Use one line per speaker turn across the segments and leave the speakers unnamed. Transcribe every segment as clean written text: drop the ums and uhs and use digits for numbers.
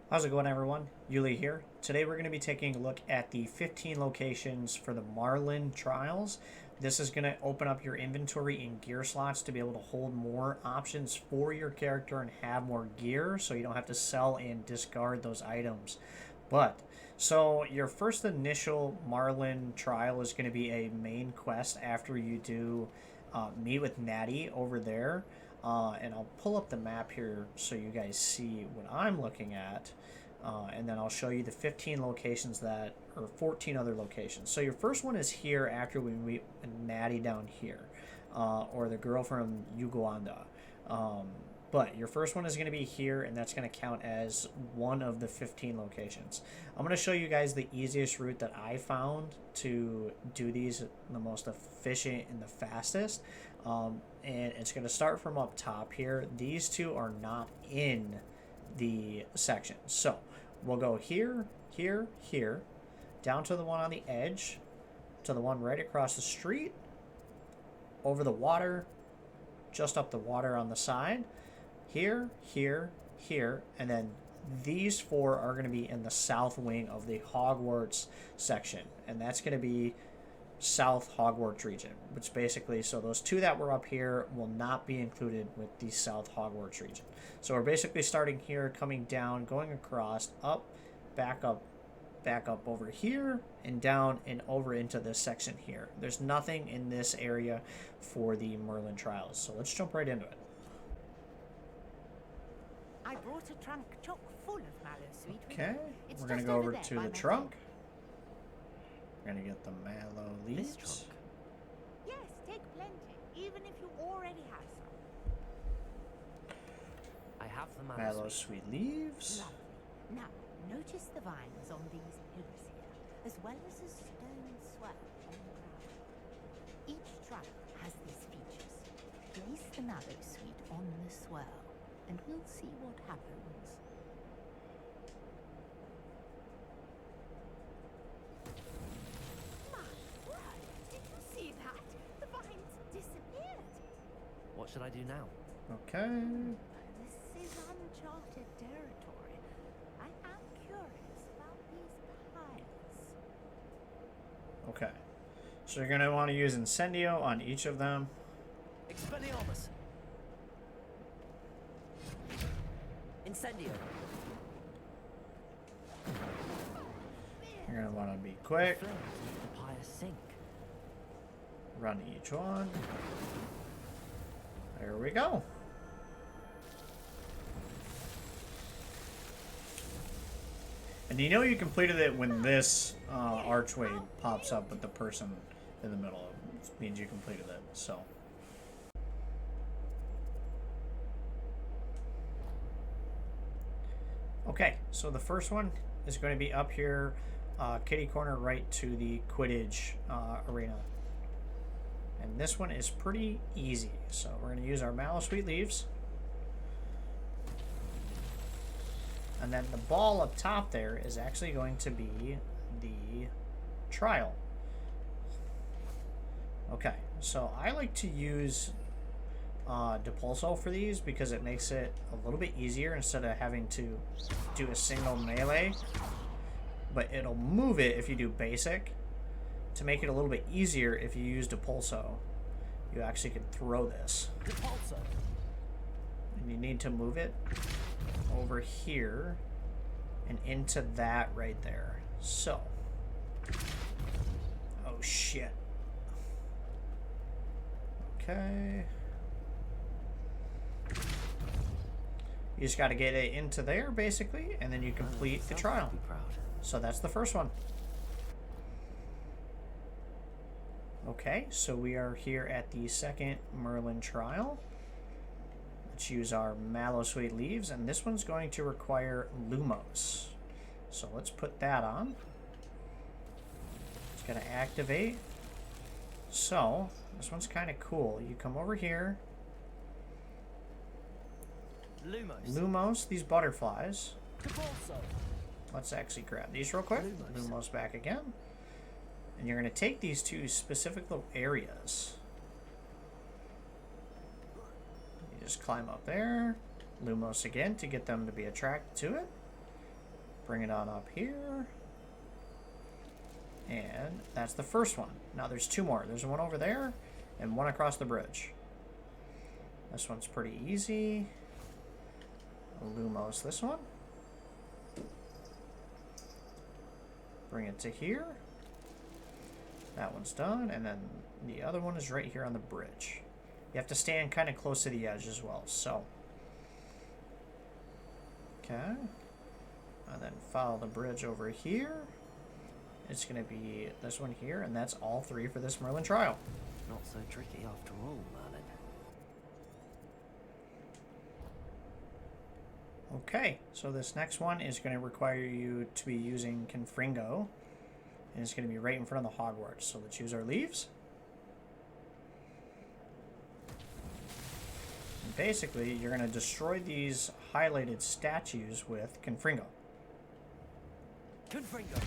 How's it going, everyone? Yuli here. Today we're going to be taking a look at the 15 locations for the Merlin trials. This is going to open up your inventory and gear slots to be able to hold more options for your character and have more gear so you don't have to sell and discard those items. So your first initial Merlin trial is going to be a main quest after you do meet with Natty over there. And I'll pull up the map here so you guys see what I'm looking at. And then I'll show you the 15 locations or 14 other locations. So your first one is here after we meet Natty down here, or the girl from Uganda. But your first one is going to be here, and that's going to count as one of the 15 locations. I'm going to show you guys the easiest route that I found to do these the most efficient and the fastest. And it's going to start from up top here. These two are not in the section. So we'll go here, here, here, down to the one on the edge, to the one right across the street, over the water, just up the water on the side, here, here, here, and then these four are going to be in the south wing of the Hogwarts section, and that's going to be South Hogwarts region, which basically, so those two that were up here will not be included with the South Hogwarts region. So we're basically starting here, coming down, going across, up, back up over here, and down and over into this section here. There's nothing in this area for the Merlin trials, so let's jump right into it.
I brought a trunk chock full of mallow sweet.
Okay, we're going to go over to the trunk. We're going to get the mallow leaves.
This trunk? Yes, take plenty, even if you already have some.
I have the
mallow sweet leaves.
Lovely. Now, notice the vines on these hills here, as well as a stone swell on the ground. Each trunk has these features. Place the mallow sweet on the swell, and we'll see what happens.
What should I do now?
Okay.
This is uncharted territory. I am curious about these piles.
Okay. So you're going to want to use Incendio on each of them.
Expelliarmus! Incendio!
You're going to want to be quick.
Flame, the pyre sink.
Run each one. There we go. And you know you completed it when this archway pops up with the person in the middle. It means you completed it. So. Okay, so the first one is going to be up here, kitty corner right to the Quidditch arena. And this one is pretty easy. So we're going to use our mallow sweet leaves. And then the ball up top there is actually going to be the trial. Okay, so I like to use Depulso for these because it makes it a little bit easier instead of having to do a single melee. But it'll move it if you do basic. To make it a little bit easier, if you use Depulso, you actually can throw this.
Depulso.
And you need to move it over here and into that right there. So. Oh, shit. Okay. You just got to get it into there, basically, and then you complete the trial. So that's the first one. Okay, so we are here at the second Merlin trial. Let's use our mallow sweet leaves, and this one's going to require Lumos. So let's put that on. It's going to activate. So this one's kind of cool. You come over here. Lumos, these butterflies. Let's actually grab these real quick. Lumos back again. And you're going to take these two specific little areas. You just climb up there. Lumos again to get them to be attracted to it. Bring it on up here. And that's the first one. Now there's two more. There's one over there and one across the bridge. This one's pretty easy. Lumos this one. Bring it to here. That one's done. And then the other one is right here on the bridge. You have to stand kind of close to the edge as well. So, okay. And then follow the bridge over here. It's going to be this one here, and that's all three for this Merlin trial.
Not so tricky after all, Merlin.
Okay, so this next one is going to require you to be using Confringo, and it's going to be right in front of the Hogwarts. So let's use our leaves. And basically, you're going to destroy these highlighted statues with Confringo.
Confringo!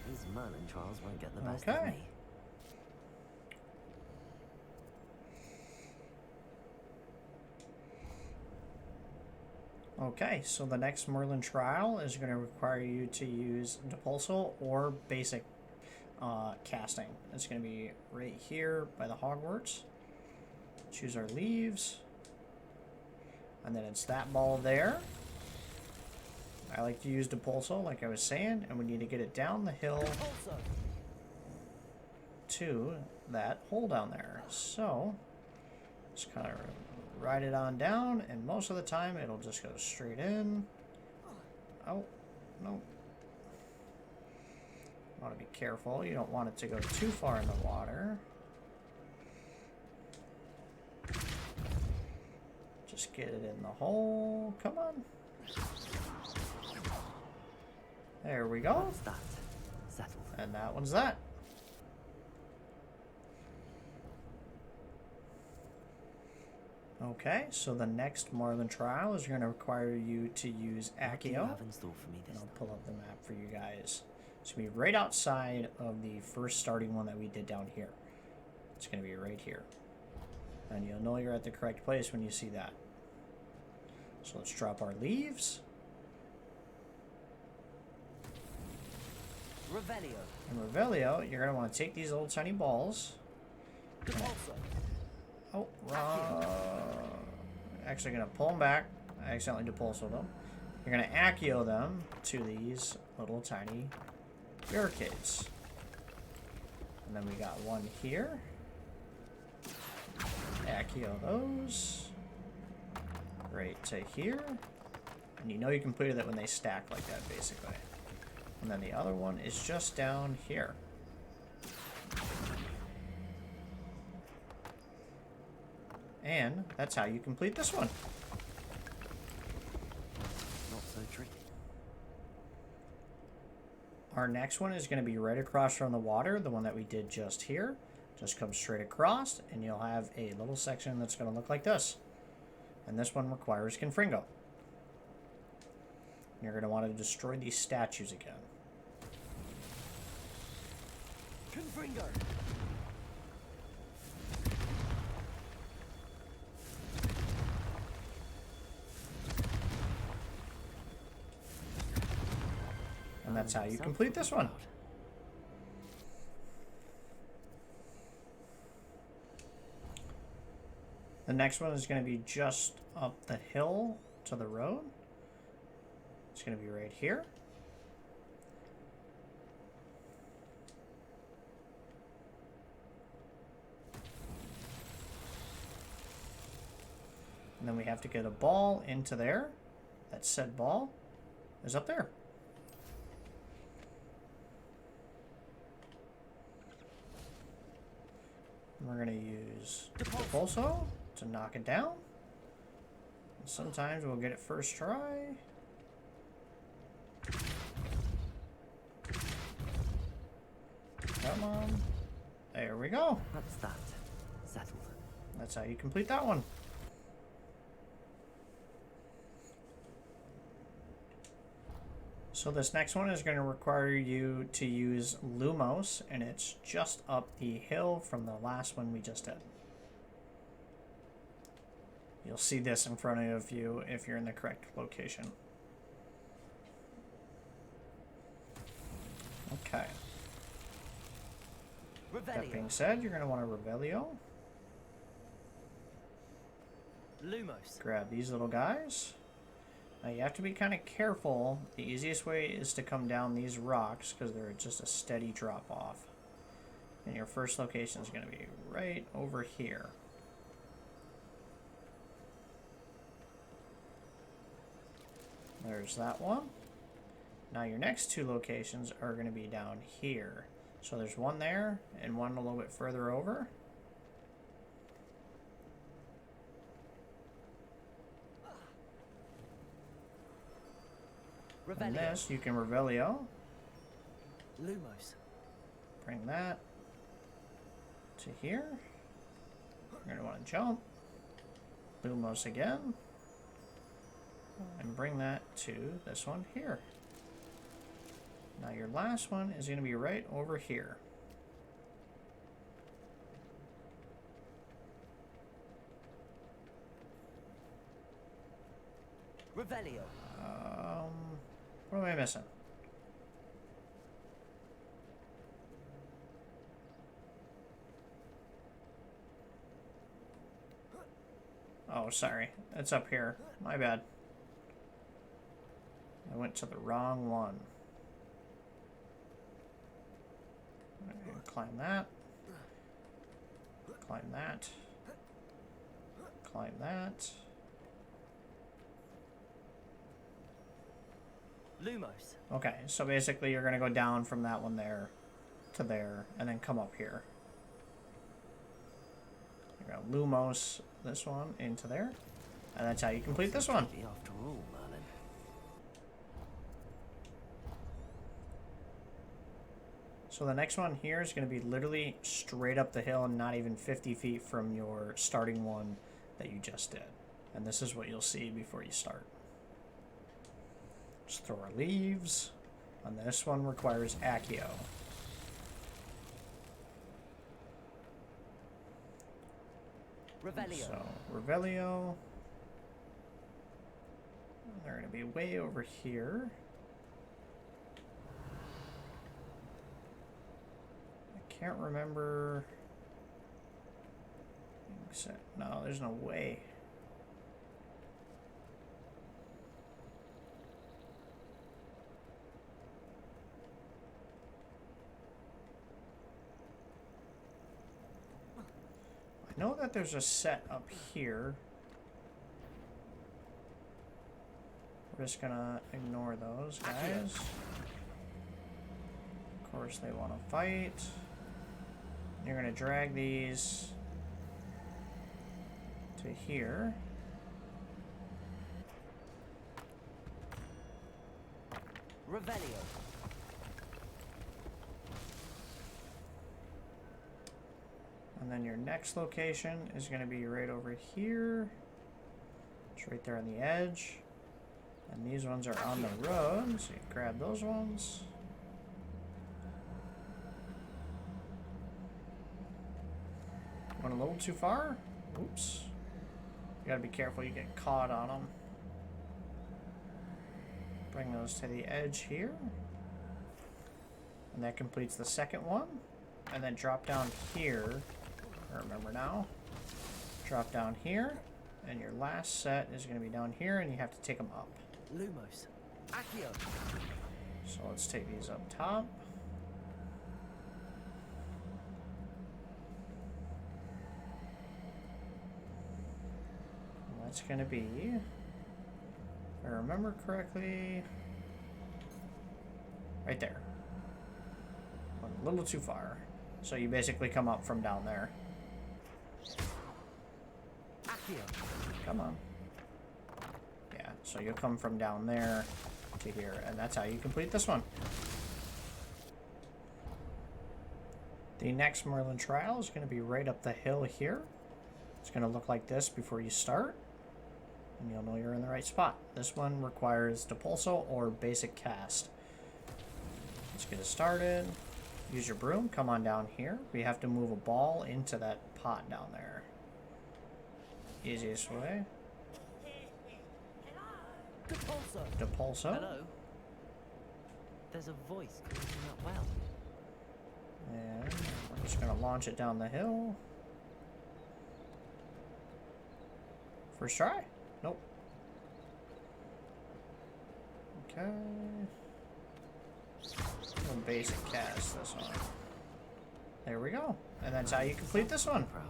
These Merlin trials won't get the best of
Okay.
me.
Okay, so the next Merlin trial is going to require you to use Depulso or basic casting. It's going to be right here by the Hogwarts. Choose our leaves. And then it's that ball there. I like to use Depulso, like I was saying, and we need to get it down the hill
Also,
to that hole down there. So, just kind of ride it on down, and most of the time it'll just go straight in. Oh, no. Want to be careful. You don't want it to go too far in the water. Just get it in the hole. Come on. There we go.
what's that? Settled.
And that one's that. Okay, so the next Merlin trial is going to require you to use
What do you
Accio.
have in store for me
And
this
I'll
time?
pull up the map for you guys. It's going to be right outside of the first starting one that we did down here. It's going to be right here. And you'll know you're at the correct place when you see that. So let's drop our leaves.
Revelio.
And Revelio, you're going to want to take these little tiny balls.
Depulso.
Oh, wrong. Actually going to pull them back. I accidentally depulso them. You're going to Accio them to these little tiny barricades. And then we got one here. Accio those. Right to here. And you know you completed it when they stack like that, basically. And then the other one is just down here. And that's how you complete this one.
Not so tricky.
Our next one is going to be right across from the water, the one that we did just here. Just come straight across, and you'll have a little section that's going to look like this. And this one requires Confringo. You're going to want to destroy these statues again.
Confringo.
And that's how you complete this one. The next one is going to be just up the hill to the road. It's going to be right here. And then we have to get a ball into there. That said ball is up there. We're going to use Depulso to knock it down. And sometimes we'll get it first try. Come on. There we go.
That's that. Settled.
That's how you complete that one. So this next one is going to require you to use Lumos, and it's just up the hill from the last one we just did. You'll see this in front of you if you're in the correct location. Okay. That being said, you're going to want to Revelio.
Lumos.
Grab these little guys. Now you have to be kind of careful. The easiest way is to come down these rocks because they're just a steady drop off. And your first location is going to be right over here. There's that one. Now your next two locations are going to be down here. So there's one there and one a little bit further over. And this, you can Revelio.
Lumos.
Bring that to here. You're going to want to jump. Lumos again. And bring that to this one here. Now your last one is going to be right over here.
Revelio.
What am I missing? Oh, sorry. It's up here. My bad. I went to the wrong one. Climb that. Climb that. Climb that.
Lumos.
Okay, so basically you're going to go down from that one there to there and then come up here. You're going to Lumos this one into there. And that's how you complete this one.
After all, Merlin.
So the next one here is going to be literally straight up the hill and not even 50 feet from your starting one that you just did. And this is what you'll see before you start. Just throw our leaves. And this one requires Accio.
Revelio.
So, Revelio. They're going to be way over here. I can't remember. No, there's no way. I know that there's a set up here. We're just gonna ignore those guys. Of course they want to fight. You're gonna drag these to here.
Revelio.
And then your next location is going to be right over here. It's right there on the edge. And these ones are on the road, so you grab those ones. Went a little too far. Oops. You gotta be careful, you get caught on them. Bring those to the edge here. And that completes the second one. And then drop down here. I remember now. Drop down here. And your last set is going to be down here, and you have to take them up.
Lumos. Accio.
So let's take these up top. And that's going to be, if I remember correctly, right there. Went a little too far. So you basically come up from down there.
Accio.
Come on. Yeah, so you'll come from down there to here, and that's how you complete this one. The next Merlin trial is going to be right up the hill here. It's going to look like this before you start. and you'll know you're in the right spot. This one requires Depulso or basic cast. Let's get it started. Use your broom. Come on down here. We have to move a ball into that pot down there. Easiest way.
Depulso.
Depulso.
Hello. There's a voice coming from that well.
And we're just going to launch it down the hill. First try? Nope. Okay. One basic cast this one. There we go. And that's how you complete this one.
Proud.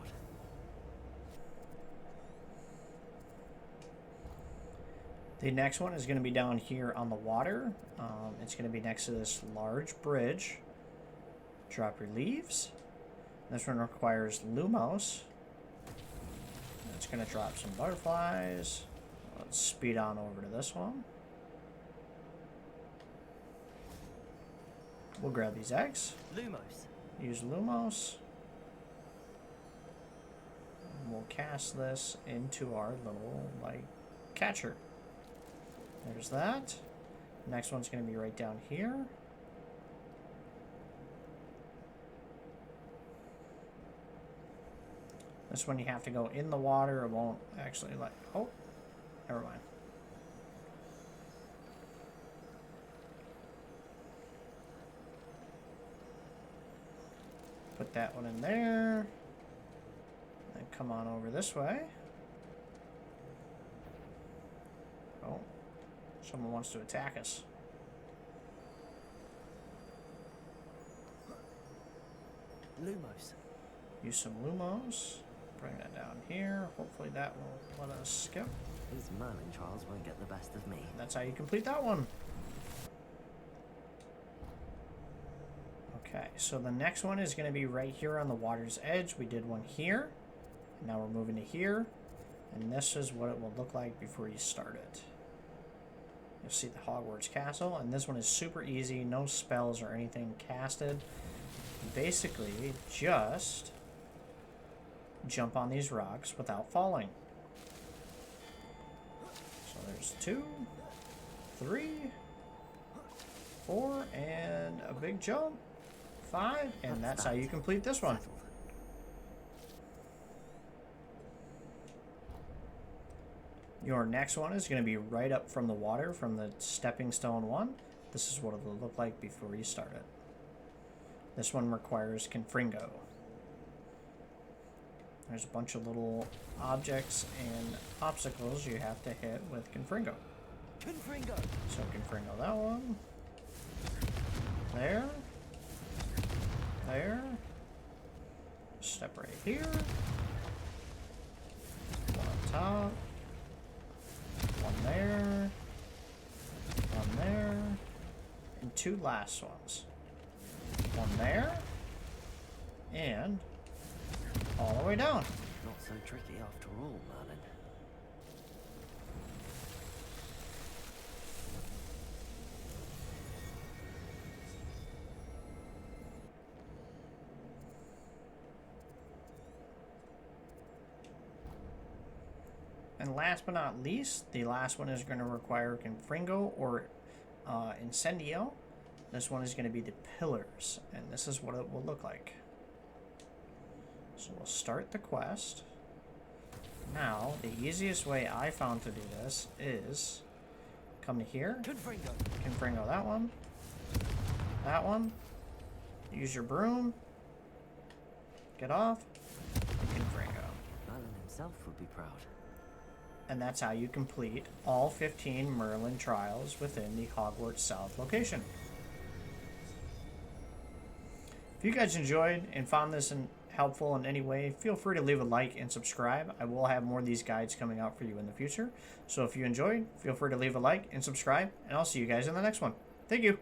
The next one is going to be down here on the water. It's going to be next to this large bridge. Drop your leaves. This one requires Lumos. It's going to drop some butterflies. Let's speed on over to this one. We'll grab these eggs.
Lumos.
Use Lumos. And we'll cast this into our little, like, catcher. There's that. Next one's going to be right down here. This one you have to go in the water. It won't actually let... Oh, never mind. Put that one in there. Then come on over this way. Oh, someone wants to attack us.
Lumos.
Use some Lumos. Bring that down here. Hopefully that will let us skip.
These Merlin trials won't get the best of me.
That's how you complete that one. Okay, so the next one is going to be right here on the water's edge. We did one here. Now we're moving to here. And this is what it will look like before you start it. You'll see the Hogwarts castle. And this one is super easy. No spells or anything casted. Basically, just jump on these rocks without falling. So there's 2, 3, 4, and a big jump. 5, and that's how you complete this one.
Settled.
Your next one is going to be right up from the water, from the stepping stone one. This is what it will look like before you start it. This one requires Confringo. There's a bunch of little objects and obstacles you have to hit with Confringo.
Confringo.
So Confringo that one. There. There. Step right here. One on top. One there. One there. And 2 last ones. One there. And all the way down.
Not so tricky after all, Merlin.
And last but not least, the last one is going to require Confringo or Incendio. This one is going to be the pillars, and this is what it will look like. So we'll start the quest. Now, the easiest way I found to do this is come to here,
Confringo.
Confringo that one, use your broom, get off, and Confringo.
Merlin himself would be proud.
And that's how you complete all 15 Merlin trials within the Hogwarts South location. If you guys enjoyed and found this helpful in any way, feel free to leave a like and subscribe. I will have more of these guides coming out for you in the future. So if you enjoyed, feel free to leave a like and subscribe, and I'll see you guys in the next one. Thank you.